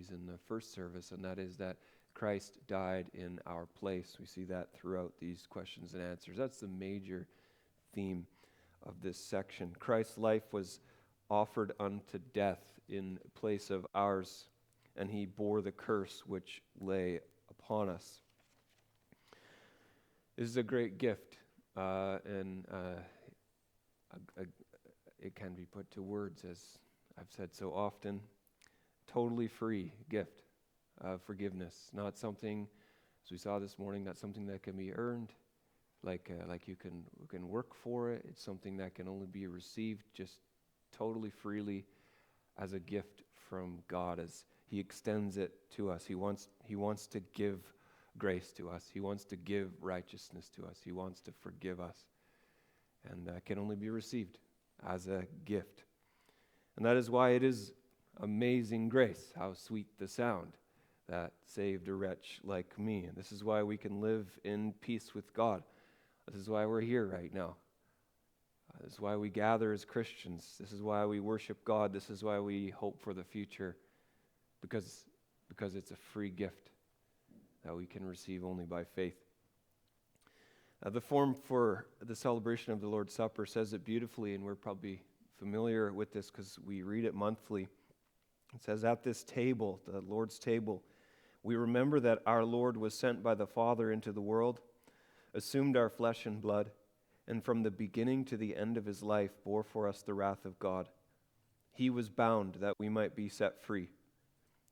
these in the first service, and that is that Christ died in our place. We see that throughout these questions and answers. That's the major theme of this section. Christ's life was offered unto death in place of ours, and he bore the curse which lay upon us. This is a great gift, and it can be put to words, as I've said so often. Totally free gift of forgiveness. Not something, as we saw this morning, not something that can be earned, like you can work for it. It's something that can only be received just totally freely as a gift from God, as he extends it to us. He wants to give grace to us. He wants to give righteousness to us. He wants to forgive us. And that can only be received as a gift. And that is why it is amazing grace, how sweet the sound that saved a wretch like me. And this is why we can live in peace with God. This is why we're here right now. This is why we gather as Christians. This is why we worship God. This is why we hope for the future, because it's a free gift that we can receive only by faith. The form for the celebration of the Lord's Supper says it beautifully, and we're probably familiar with this because we read it monthly. It says, at this table, the Lord's table, we remember that our Lord was sent by the Father into the world, assumed our flesh and blood, and from the beginning to the end of his life bore for us the wrath of God. He was bound that we might be set free.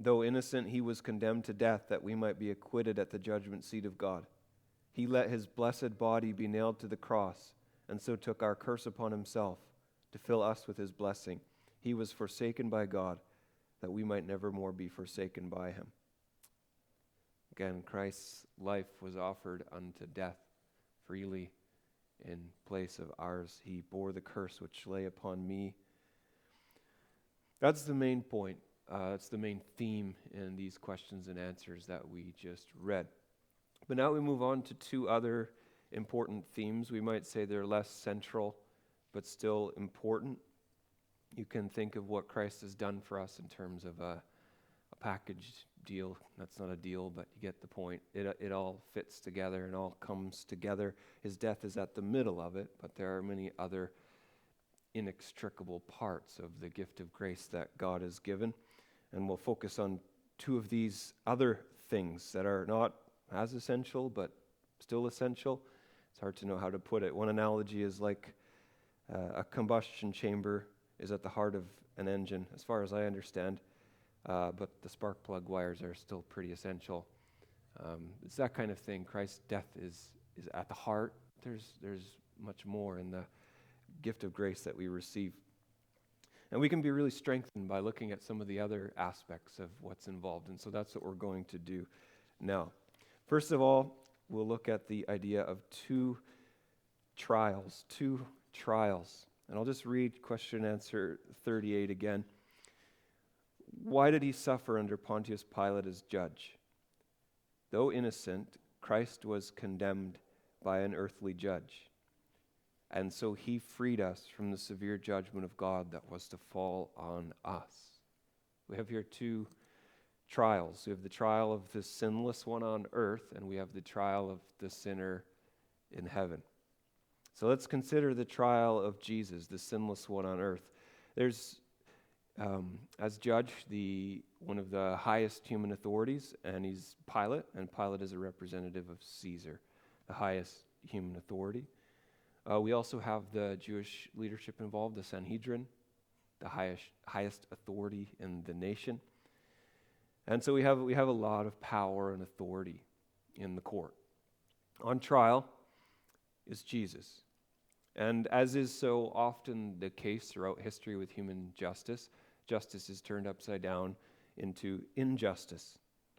Though innocent, he was condemned to death that we might be acquitted at the judgment seat of God. He let his blessed body be nailed to the cross, and so took our curse upon himself to fill us with his blessing. He was forsaken by God, that we might never more be forsaken by him. Again, Christ's life was offered unto death freely in place of ours. He bore the curse which lay upon me. That's the main point. That's the main theme in these questions and answers that we just read. But now we move on to two other important themes. We might say they're less central, but still important. You can think of what Christ has done for us in terms of a package deal. That's not a deal, but you get the point. It all fits together and all comes together. His death is at the middle of it, but there are many other inextricable parts of the gift of grace that God has given. And we'll focus on two of these other things that are not as essential, but still essential. It's hard to know how to put it. One analogy is like a combustion chamber is at the heart of an engine, as far as I understand, but the spark plug wires are still pretty essential. It's that kind of thing. Christ's death is at the heart. There's much more in the gift of grace that we receive. And we can be really strengthened by looking at some of the other aspects of what's involved. And so that's what we're going to do now. First of all, we'll look at the idea of two trials. And I'll just read question and answer 38 again. Why did he suffer under Pontius Pilate as judge? Though innocent, Christ was condemned by an earthly judge. And so he freed us from the severe judgment of God that was to fall on us. We have here two trials. We have the trial of the sinless one on earth, and we have the trial of the sinner in heaven. So let's consider the trial of Jesus, the sinless one on earth. There's, as judge, one of the highest human authorities, and he's Pilate, and Pilate is a representative of Caesar, the highest human authority. We also have the Jewish leadership involved, the Sanhedrin, the highest authority in the nation. And so we have a lot of power and authority in the court. On trial is Jesus. And as is so often the case throughout history with human justice, justice is turned upside down into injustice.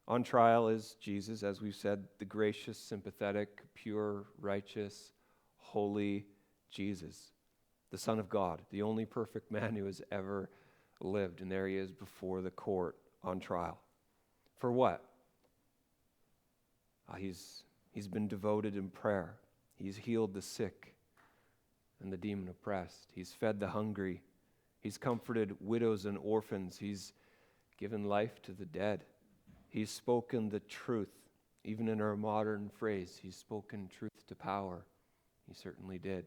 On trial is Jesus, as we've said, the gracious, sympathetic, pure, righteous, holy Jesus, the Son of God, the only perfect man who has ever lived. And there he is before the court on trial. For what? He's been devoted in prayer. He's healed the sick and the demon oppressed. He's fed the hungry. He's comforted widows and orphans. He's given life to the dead. He's spoken the truth. Even in our modern phrase, he's spoken truth to power. He certainly did.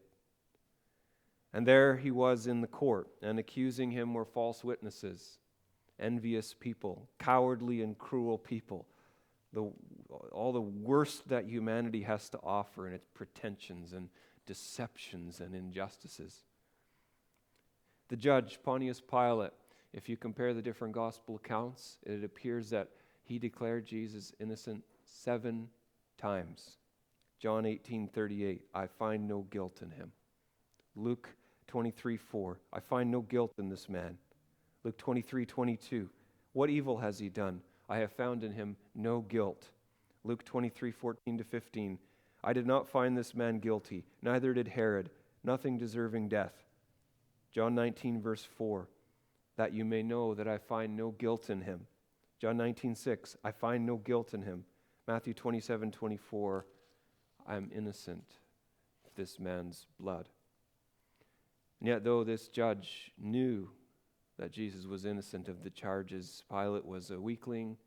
And there he was in the court, and accusing him were false witnesses, envious people, cowardly and cruel people, all the worst that humanity has to offer in its pretensions and deceptions and injustices. The judge, Pontius Pilate, if you compare the different gospel accounts, it appears that he declared Jesus innocent 7 times. John 18:38, I find no guilt in him. Luke 23:4, I find no guilt in this man. Luke 23:22, what evil has he done? I have found in him no guilt. Luke 23:14-15, I did not find this man guilty, neither did Herod, nothing deserving death. John 19 verse 4, that you may know that I find no guilt in him. John 19:6, I find no guilt in him. Matthew 27:24, I am innocent of this man's blood. And yet, though this judge knew that Jesus was innocent of the charges, Pilate was a weakling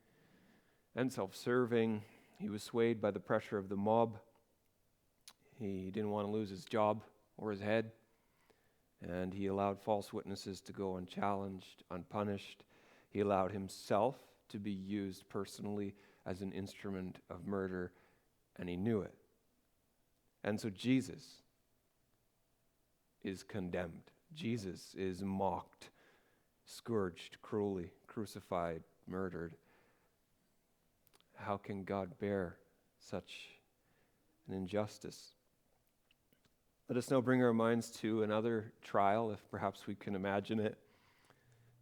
and self-serving. He was swayed by the pressure of the mob. He didn't want to lose his job or his head. And he allowed false witnesses to go unchallenged, unpunished. He allowed himself to be used personally as an instrument of murder, and he knew it. And so Jesus is condemned. Jesus is mocked, scourged cruelly, crucified, murdered. How can God bear such an injustice? Let us now bring our minds to another trial, if perhaps we can imagine it,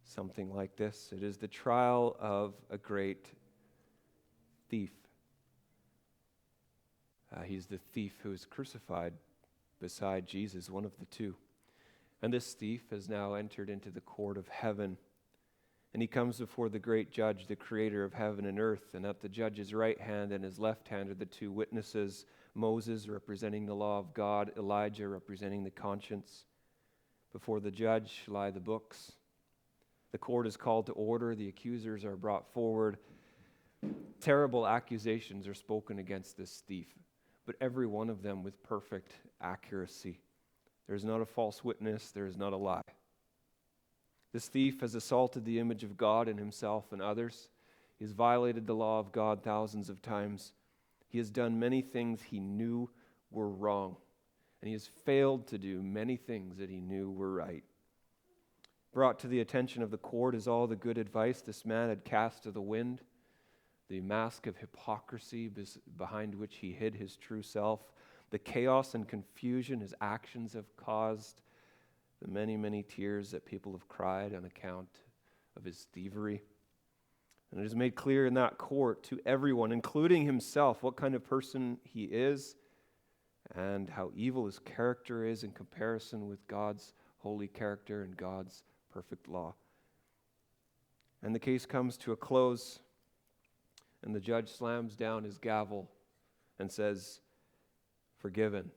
something like this. It is the trial of a great thief. He's the thief who is crucified beside Jesus, one of the two. And this thief has now entered into the court of heaven. And he comes before the great judge, the creator of heaven and earth. And at the judge's right hand and his left hand are the two witnesses, Moses representing the law of God, Elijah representing the conscience. Before the judge lie the books. The court is called to order. The accusers are brought forward. Terrible accusations are spoken against this thief, but every one of them with perfect accuracy. There is not a false witness. There is not a lie. This thief has assaulted the image of God in himself and others. He has violated the law of God thousands of times. He has done many things he knew were wrong, and he has failed to do many things that he knew were right. Brought to the attention of the court is all the good advice this man had cast to the wind, the mask of hypocrisy behind which he hid his true self, the chaos and confusion his actions have caused, the many, many tears that people have cried on account of his thievery. And it is made clear in that court to everyone, including himself, what kind of person he is and how evil his character is in comparison with God's holy character and God's perfect law. And the case comes to a close, and the judge slams down his gavel and says, forgiven,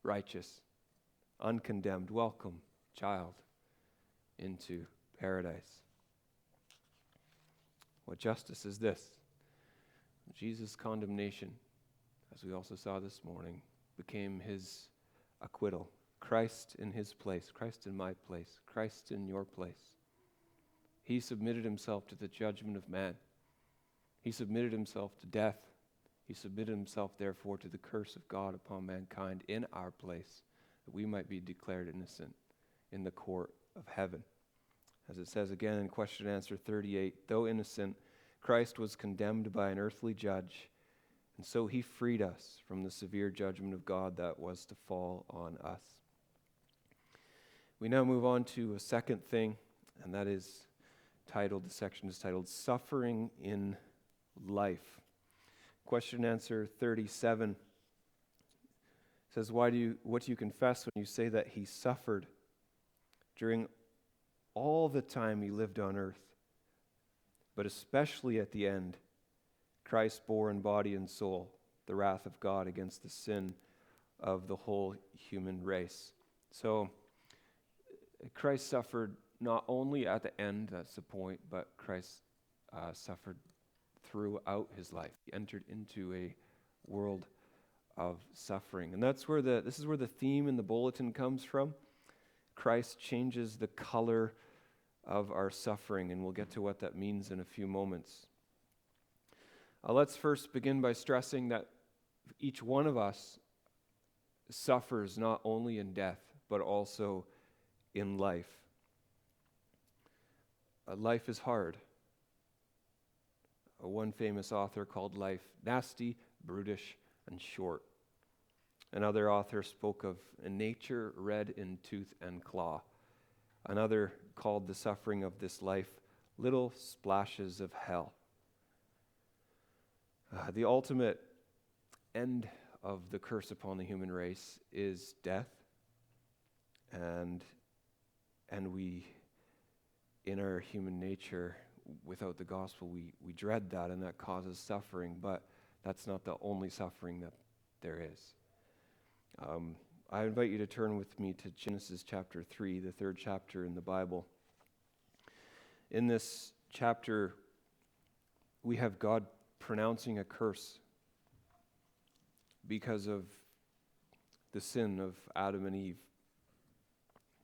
righteous, uncondemned, welcome, child, into paradise. What justice is this? Jesus' condemnation, as we also saw this morning, became his acquittal. Christ in his place, Christ in my place, Christ in your place. He submitted himself to the judgment of man. He submitted himself to death. He submitted himself, therefore, to the curse of God upon mankind in our place, that we might be declared innocent in the court of heaven. As it says again in question and answer 38, though innocent, Christ was condemned by an earthly judge, and so he freed us from the severe judgment of God that was to fall on us. We now move on to a second thing, and that is titled, the section is titled, Suffering in Life. Question and answer 37 says, what do you confess when you say that he suffered during all the time he lived on earth, but especially at the end, Christ bore in body and soul the wrath of God against the sin of the whole human race. So Christ suffered not only at the end, that's the point, but Christ suffered throughout his life. He entered into a world of suffering. And this is where the theme in the bulletin comes from. Christ changes the color of our suffering, and we'll get to what that means in a few moments. Let's first begin by stressing that each one of us suffers not only in death, but also in life. Life is hard. One famous author called life nasty, brutish, and short. Another author spoke of a nature red in tooth and claw. Another called the suffering of this life little splashes of hell. The ultimate end of the curse upon the human race is death, and we, in our human nature, without the gospel, we dread that, and that causes suffering, but that's not the only suffering that there is. I invite you to turn with me to Genesis chapter 3, the third chapter in the Bible. In this chapter, we have God pronouncing a curse because of the sin of Adam and Eve.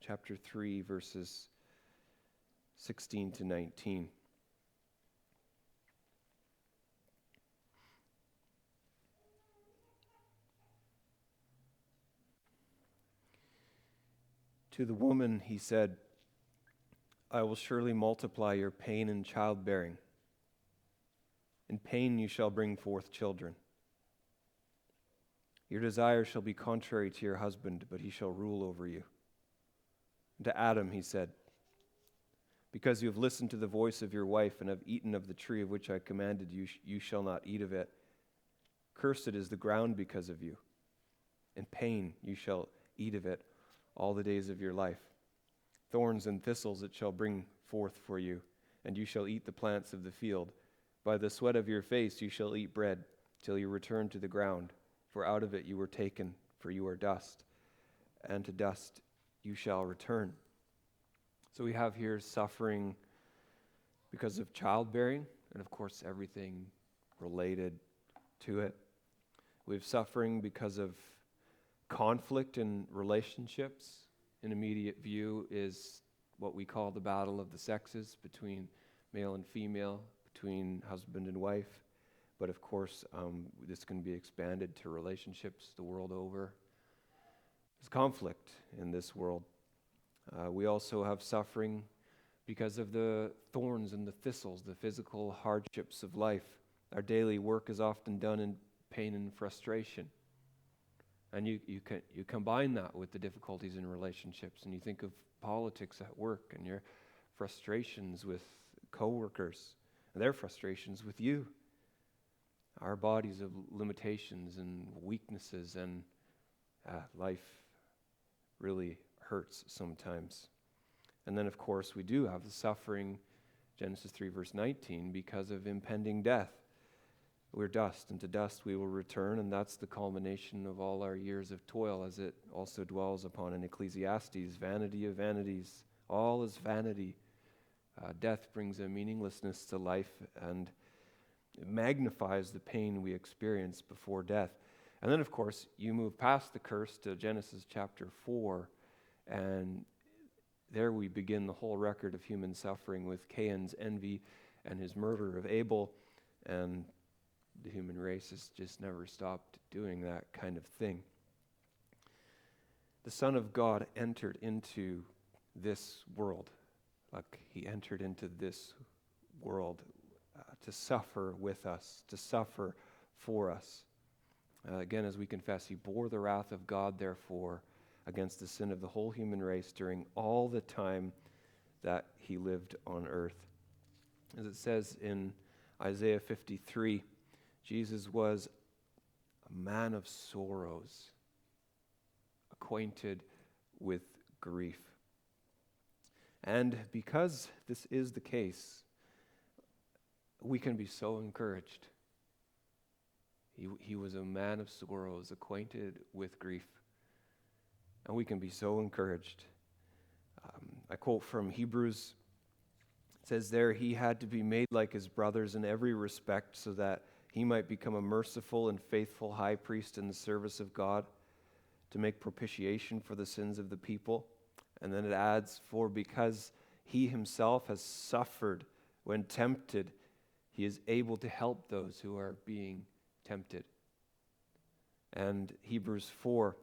Chapter 3, verses 16 to 19. To the woman he said, I will surely multiply your pain in childbearing. In pain you shall bring forth children. Your desire shall be contrary to your husband, but he shall rule over you. And to Adam he said, because you have listened to the voice of your wife and have eaten of the tree of which I commanded you, you shall not eat of it. Cursed is the ground because of you. In pain you shall eat of it all the days of your life. Thorns and thistles it shall bring forth for you, and you shall eat the plants of the field. By the sweat of your face you shall eat bread, till you return to the ground, for out of it you were taken, for you are dust, and to dust you shall return. So we have here suffering because of childbearing, and of course everything related to it. We have suffering because of conflict in relationships. In immediate view is what we call the battle of the sexes, between male and female, between husband and wife. But of course, this can be expanded to relationships the world over. There's conflict in this world. We also have suffering because of the thorns and the thistles, the physical hardships of life. Our daily work is often done in pain and frustration. And you combine that with the difficulties in relationships, and you think of politics at work and your frustrations with coworkers and their frustrations with you. Our bodies have limitations and weaknesses, and life really hurts sometimes. And then, of course, we do have the suffering, Genesis 3, verse 19, because of impending death. We're dust, and to dust we will return, and that's the culmination of all our years of toil, as it also dwells upon in Ecclesiastes. Vanity of vanities, all is vanity. Death brings a meaninglessness to life, and it magnifies the pain we experience before death. And then, of course, you move past the curse to Genesis chapter 4, and there we begin the whole record of human suffering with Cain's envy and his murder of Abel, and the human race has just never stopped doing that kind of thing. The Son of God entered into this world, like he entered into this world to suffer with us, to suffer for us. Again, as we confess, he bore the wrath of God, therefore, against the sin of the whole human race during all the time that he lived on earth. As it says in Isaiah 53, Jesus was a man of sorrows, acquainted with grief. And because this is the case, we can be so encouraged. He was a man of sorrows, acquainted with grief. And we can be so encouraged. I quote from Hebrews. It says there, he had to be made like his brothers in every respect so that he might become a merciful and faithful high priest in the service of God to make propitiation for the sins of the people. And then it adds, for because he himself has suffered when tempted, he is able to help those who are being tempted. And Hebrews 4,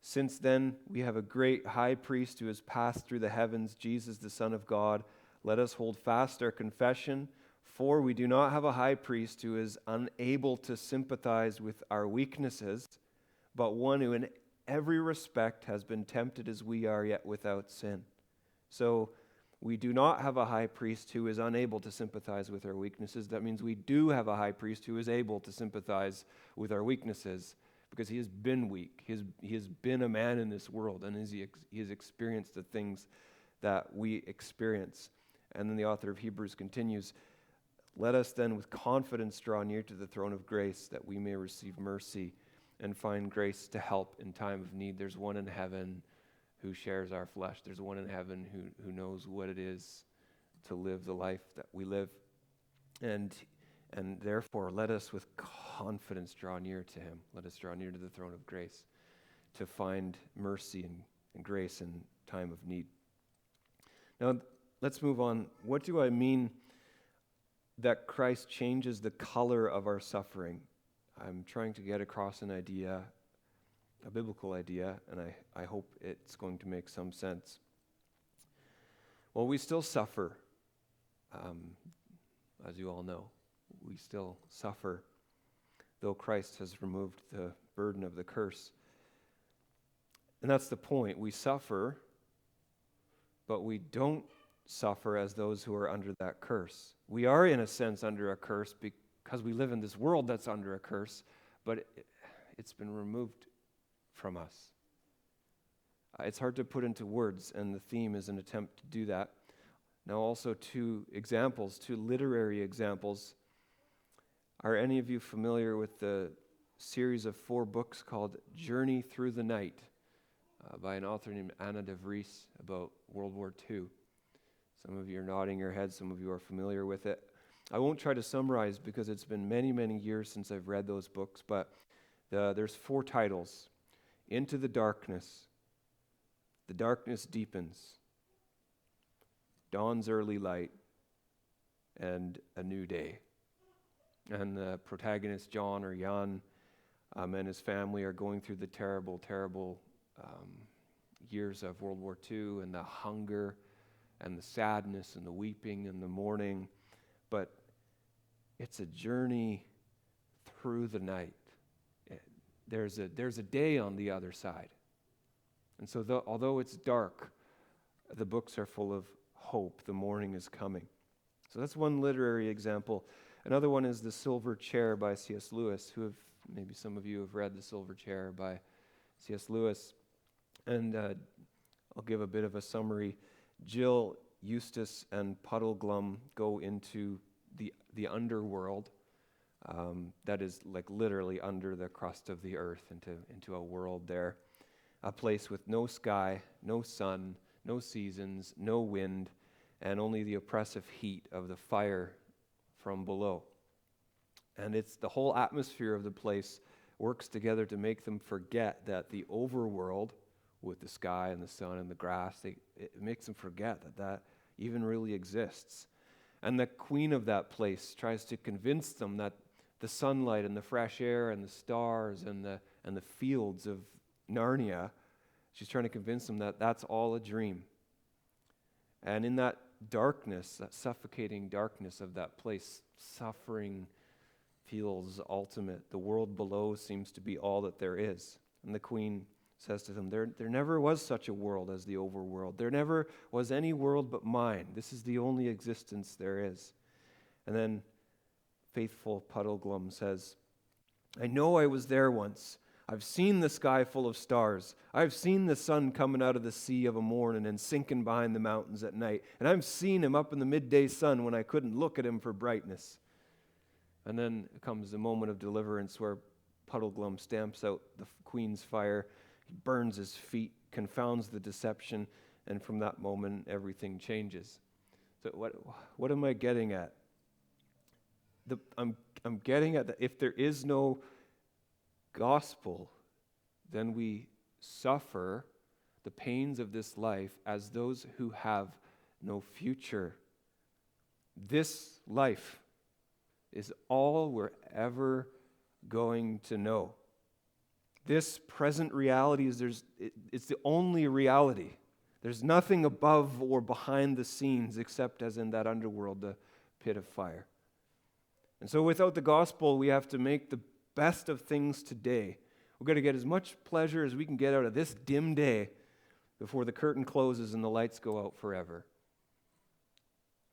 since then we have a great high priest who has passed through the heavens, Jesus the Son of God. Let us hold fast our confession, for we do not have a high priest who is unable to sympathize with our weaknesses, but one who in every respect has been tempted as we are, yet without sin. So we do not have a high priest who is unable to sympathize with our weaknesses. That means we do have a high priest who is able to sympathize with our weaknesses because he has been weak. He has been a man in this world, and he has experienced the things that we experience. And then the author of Hebrews continues, let us then with confidence draw near to the throne of grace that we may receive mercy and find grace to help in time of need. There's one in heaven who shares our flesh. There's one in heaven who knows what it is to live the life that we live. And therefore, let us with confidence draw near to him. Let us draw near to the throne of grace to find mercy and grace in time of need. Now, let's move on. What do I mean that Christ changes the color of our suffering? I'm trying to get across an idea, a biblical idea, and I hope it's going to make some sense. Well, we still suffer, as you all know. We still suffer, though Christ has removed the burden of the curse. And that's the point. We suffer, but we don't suffer as those who are under that curse. We are, in a sense, under a curse because we live in this world that's under a curse, but it's been removed from us. It's hard to put into words, and the theme is an attempt to do that. Now also two literary examples. Are any of you familiar with the series of 4 books called Journey Through the Night by an author named Anna de Vries about World War II? Some of you are nodding your heads, some of you are familiar with it. I won't try to summarize because it's been many, many years since I've read those books, but there's 4 titles. Into the darkness deepens, dawn's early light, and a new day. And the protagonist, Jan, and his family are going through the terrible, terrible years of World War II, and the hunger and the sadness and the weeping and the mourning. But it's a journey through the night. There's a day on the other side. And so although it's dark, the books are full of hope. The morning is coming. So that's one literary example. Another one is The Silver Chair by C.S. Lewis, maybe some of you have read The Silver Chair by C.S. Lewis. And I'll give a bit of a summary. Jill, Eustace, and Puddleglum go into the underworld, that is like literally under the crust of the earth, into a world there, a place with no sky, no sun, no seasons, no wind, and only the oppressive heat of the fire from below. And it's the whole atmosphere of the place works together to make them forget that the overworld, with the sky and the sun and the grass, it makes them forget that even really exists. And the queen of that place tries to convince them that the sunlight and the fresh air and the stars and the fields of Narnia, she's trying to convince them that that's all a dream. And in that darkness, that suffocating darkness of that place, suffering feels ultimate. The world below seems to be all that there is. And the queen says to them, there never was such a world as the overworld. There never was any world but mine. This is the only existence there is. And then faithful Puddleglum says, I know I was there once. I've seen the sky full of stars. I've seen the sun coming out of the sea of a morning and sinking behind the mountains at night. And I've seen him up in the midday sun when I couldn't look at him for brightness. And then comes the moment of deliverance where Puddleglum stamps out the queen's fire. He burns his feet, confounds the deception, and from that moment, everything changes. So what am I getting at? I'm getting at that if there is no gospel, then we suffer the pains of this life as those who have no future. This life is all we're ever going to know. This present reality it's the only reality. There's nothing above or behind the scenes except as in that underworld, the pit of fire. And so without the gospel, we have to make the best of things today. We're going to get as much pleasure as we can get out of this dim day before the curtain closes and the lights go out forever.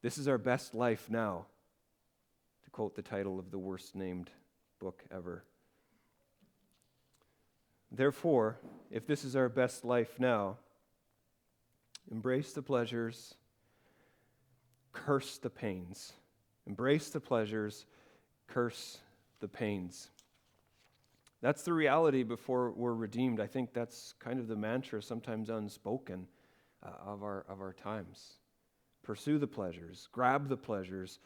This is our best life now, to quote the title of the worst named book ever. Therefore, if this is our best life now, embrace the pleasures, curse the pains. Embrace the pleasures, curse the pains. That's the reality before we're redeemed. I think that's kind of the mantra, sometimes unspoken, of our times. Pursue the pleasures, grab the pleasures,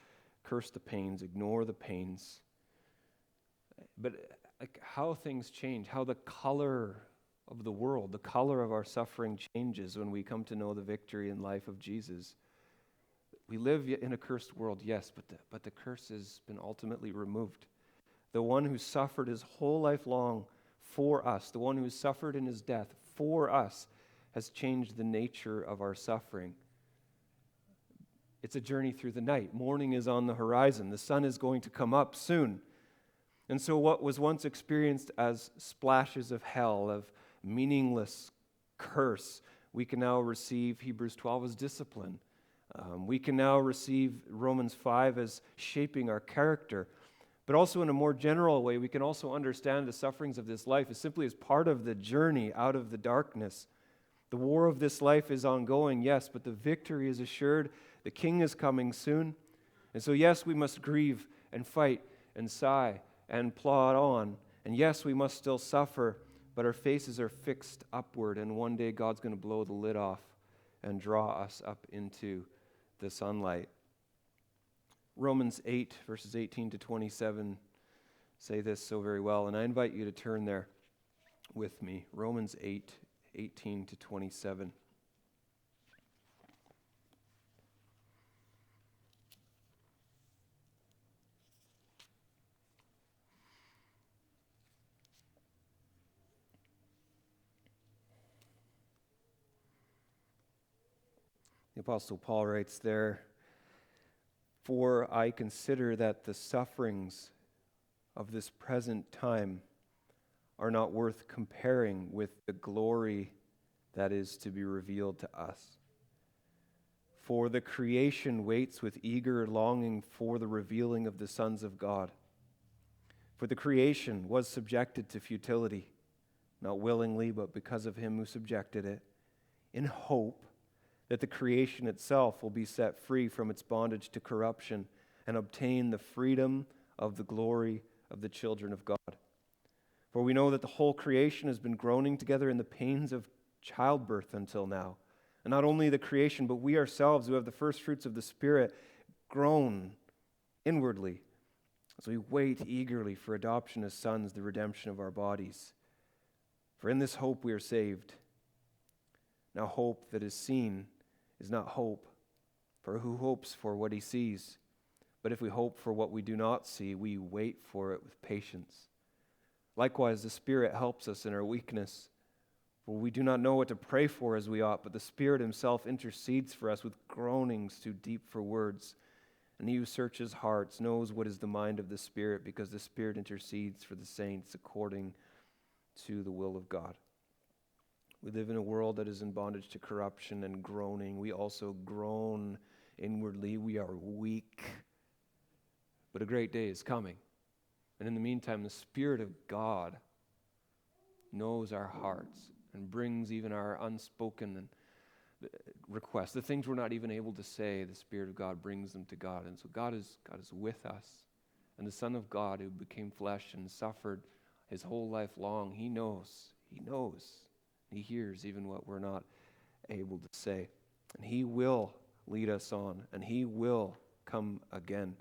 curse the pains, ignore the pains. But how things change, how the color of the world, the color of our suffering changes when we come to know the victory and life of Jesus. We live in a cursed world, yes, but the curse has been ultimately removed. The one who suffered his whole life long for us, the one who suffered in his death for us, has changed the nature of our suffering. It's a journey through the night. Morning is on the horizon. The sun is going to come up soon. And so what was once experienced as splashes of hell, of meaningless curse, we can now receive Hebrews 12 as discipline. We can now receive Romans 5 as shaping our character. But also in a more general way, we can also understand the sufferings of this life as simply as part of the journey out of the darkness. The war of this life is ongoing, yes, but the victory is assured. The King is coming soon. And so yes, we must grieve and fight and sigh and plod on. And yes, we must still suffer, but our faces are fixed upward, and one day God's going to blow the lid off and draw us up into the sunlight. Romans 8, verses 18 to 27 say this so very well, and I invite you to turn there with me. Romans 8, 18 to 27. The Apostle Paul writes there, "For I consider that the sufferings of this present time are not worth comparing with the glory that is to be revealed to us. For the creation waits with eager longing for the revealing of the sons of God. For the creation was subjected to futility, not willingly, but because of him who subjected it, in hope that the creation itself will be set free from its bondage to corruption and obtain the freedom of the glory of the children of God. For we know that the whole creation has been groaning together in the pains of childbirth until now. And not only the creation, but we ourselves who have the first fruits of the Spirit groan inwardly as we wait eagerly for adoption as sons, the redemption of our bodies. For in this hope we are saved. Now hope that is seen is not hope, for who hopes for what he sees? But if we hope for what we do not see, we wait for it with patience. Likewise, the Spirit helps us in our weakness, for we do not know what to pray for as we ought, but the Spirit himself intercedes for us with groanings too deep for words. And he who searches hearts knows what is the mind of the Spirit, because the Spirit intercedes for the saints according to the will of God." We live in a world that is in bondage to corruption and groaning. We also groan inwardly. We are weak. But a great day is coming. And in the meantime, the Spirit of God knows our hearts and brings even our unspoken requests. The things we're not even able to say, the Spirit of God brings them to God. And so God is with us. And the Son of God who became flesh and suffered his whole life long, he knows. He hears even what we're not able to say. And he will lead us on, and he will come again.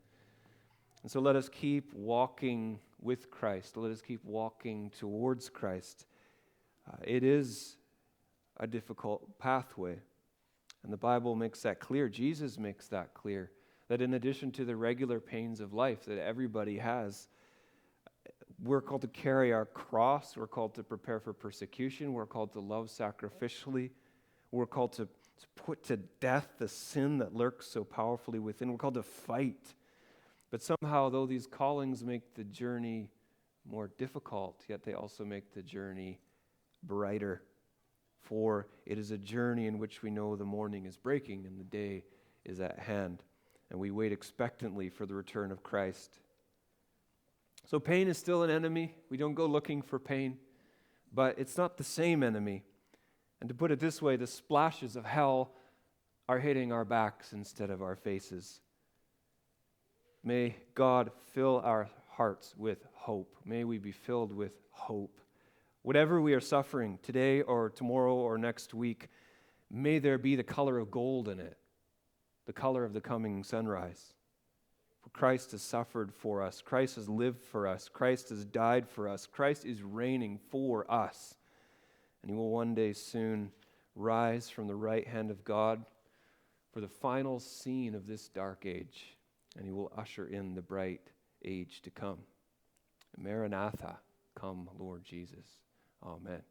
And so let us keep walking with Christ. Let us keep walking towards Christ. It is a difficult pathway, and the Bible makes that clear. Jesus makes that clear, that in addition to the regular pains of life that everybody has, we're called to carry our cross. We're called to prepare for persecution. We're called to love sacrificially. We're called to put to death the sin that lurks so powerfully within. We're called to fight. But somehow, though these callings make the journey more difficult, yet they also make the journey brighter. For it is a journey in which we know the morning is breaking and the day is at hand. And we wait expectantly for the return of Christ. So pain is still an enemy. We don't go looking for pain. But it's not the same enemy. And to put it this way, the splashes of hell are hitting our backs instead of our faces. May God fill our hearts with hope. May we be filled with hope. Whatever we are suffering today or tomorrow or next week, may there be the color of gold in it, the color of the coming sunrise. For Christ has suffered for us. Christ has lived for us. Christ has died for us. Christ is reigning for us. And he will one day soon rise from the right hand of God for the final scene of this dark age. And he will usher in the bright age to come. Maranatha, come, Lord Jesus. Amen.